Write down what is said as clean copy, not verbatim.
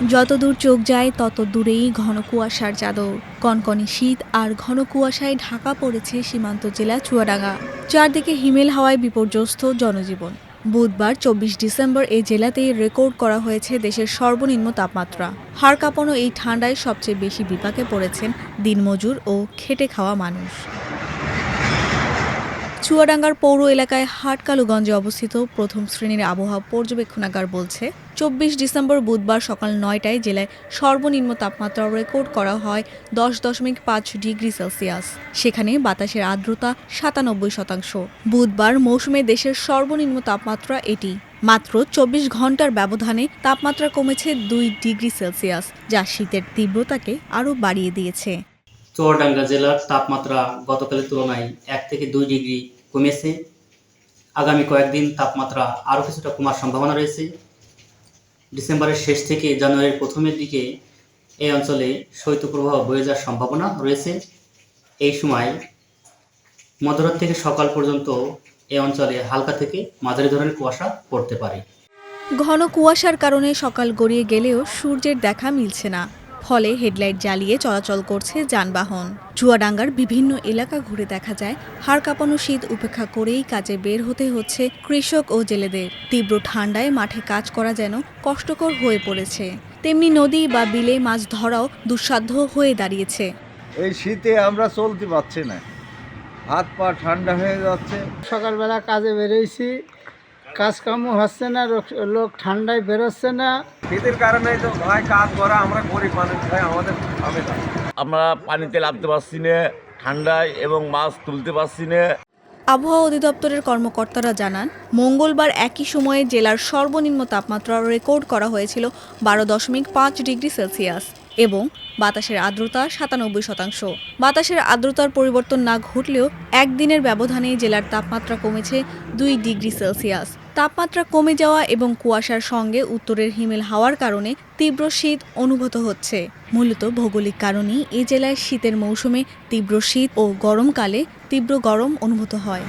যতদূর চোখ যায় তত দূরেই ঘন কুয়াশার চাদর। কনকনে শীত আর ঘন কুয়াশায় ঢাকা পড়েছে সীমান্ত জেলা চুয়াডাঙ্গা। চারদিকে হিমেল হাওয়ায় বিপর্যস্ত জনজীবন। বুধবার ২৪ ডিসেম্বর এই জেলাতেই রেকর্ড করা হয়েছে দেশের সর্বনিম্ন তাপমাত্রা। হাড় কাঁপানো এই ঠান্ডায় সবচেয়ে বেশি বিপাকে পড়েছেন দিনমজুর ও খেটে খাওয়া মানুষ। চুয়াডাঙ্গার পৌর এলাকায় হাটকালুগঞ্জে অবস্থিত প্রথম শ্রেণীর আবহাওয়া পর্যবেক্ষণাগার বলছে, ২৪ ডিসেম্বর বুধবার সকাল ৯টায় জেলায় সর্বনিম্ন তাপমাত্রা রেকর্ড করা হয় ১০.৫ ডিগ্রি সেলসিয়াস। সেখানে বাতাসের আর্দ্রতা ৯৭%। বুধবার মৌসুমে দেশের সর্বনিম্ন তাপমাত্রা এটি। মাত্র ২৪ ঘন্টার ব্যবধানে তাপমাত্রা কমেছে ২ ডিগ্রি সেলসিয়াস, যা শীতের তীব্রতাকে আরও বাড়িয়ে দিয়েছে। চুয়াডাঙ্গা জেলার তাপমাত্রা গতকালের তুলনায় ১ থেকে ২ ডিগ্রি কমেছে। আগামী কয়েকদিন তাপমাত্রা আরও কিছুটা কমার সম্ভাবনা রয়েছে। ডিসেম্বরের শেষ থেকে জানুয়ারির প্রথমের দিকে এই অঞ্চলে শৈত্যপ্রবাহ বয়ে যাওয়ার সম্ভাবনা রয়েছে। এই সময় মধ্যরাত থেকে সকাল পর্যন্ত এই অঞ্চলে হালকা থেকে মাঝারি ধরনের কুয়াশা পড়তে পারে। ঘন কুয়াশার কারণে সকাল গড়িয়ে গেলেও সূর্যের দেখা মিলছে না। ফলে হেডলাইট জ্বালিয়ে চলাচল করছে যানবাহন। চুয়াডাঙ্গার বিভিন্ন এলাকা ঘুরে দেখা যায়, হাড় কাঁপানো শীত উপেক্ষা করেই কাজে বের হতে হচ্ছে কৃষক ও জেলেদের। তীব্র ঠান্ডায় মাঠে কাজ করা যেন কষ্টকর হয়ে পড়েছে। তেমনি নদী বা বিলে মাছ ধরাও দুঃসাধ্য হয়ে দাঁড়িয়েছে। এই শীতে আমরা চলতে পারছি না, হাত পা ঠান্ডা হয়ে যাচ্ছে। সকালবেলা কাজে বেরিয়েছি, কাজকামও হচ্ছে না, লোক ঠান্ডায় বেরোচ্ছে না। শীতের কারণে তো ভাই কাজ করা আমরা গরিব মানুষ ভাই, আমাদের হবে না। আমরা পানিতে নামতে পারছি না ঠান্ডায় এবং মাছ তুলতে পারছি না। আবহাওয়া অধিদপ্তরের কর্মকর্তারা জানান, মঙ্গলবার একই সময়ে জেলার সর্বনিম্ন তাপমাত্রা রেকর্ড করা হয়েছিল ১২.৫ ডিগ্রি সেলসিয়াস এবং বাতাসের আর্দ্রতা ৯৭%। বাতাসের আর্দ্রতার পরিবর্তন না ঘটলেও একদিনের ব্যবধানে জেলার তাপমাত্রা কমেছে ২ ডিগ্রি সেলসিয়াস। তাপমাত্রা কমে যাওয়া এবং কুয়াশার সঙ্গে উত্তরের হিমেল হাওয়ার কারণে তীব্র শীত অনুভূত হচ্ছে। মূলত ভৌগোলিক কারণেই এ জেলায় শীতের মৌসুমে তীব্র শীত ও গরমকালে তীব্র গরম অনুভূত হয়।